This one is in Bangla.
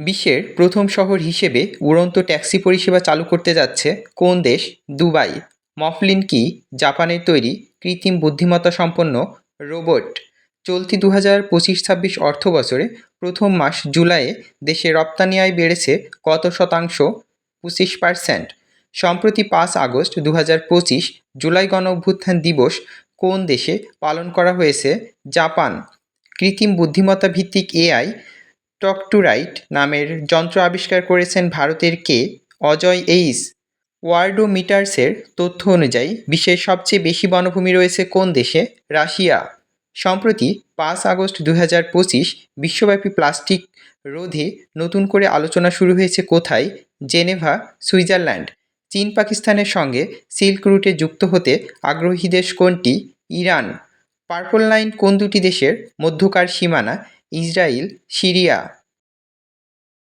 বিশ্বের প্রথম শহর হিসেবে উড়ন্ত ট্যাক্সি পরিষেবা চালু করতে যাচ্ছে কোন দেশ? দুবাই। মফলিন কি? জাপানের তৈরি কৃত্রিম বুদ্ধিমত্তা সম্পন্ন রোবট। চলতি 2025-26 অর্থবছরে প্রথম মাস জুলাইয়ে দেশে রপ্তানি আয় বেড়েছে কত শতাংশ? 25%। সম্প্রতি 5 আগস্ট 2025 জুলাই গণঅভ্যুত্থান দিবস কোন দেশে পালন করা হয়েছে? জাপান। কৃত্রিম বুদ্ধিমত্তা ভিত্তিক এআই টক টু রাইট নামের যন্ত্র আবিষ্কার করেছেন ভারতের কে? অজয় এইস। ওয়ার্ল্ডোমিটার্সের তথ্য অনুযায়ী বিশ্বের সবচেয়ে বেশি বনভূমি রয়েছে কোন দেশে? রাশিয়া। সম্প্রতি 5 আগস্ট 2025 বিশ্বব্যাপী প্লাস্টিক রোধে নতুন করে আলোচনা শুরু হয়েছে কোথায়? Geneva, Switzerland. চীন পাকিস্তানের সঙ্গে সিল্ক রুটে যুক্ত হতে আগ্রহী দেশ কোনটি? ইরান। পার্পল লাইন কোন দুটি দেশের মধ্যকার সীমানা? Israel, Syria.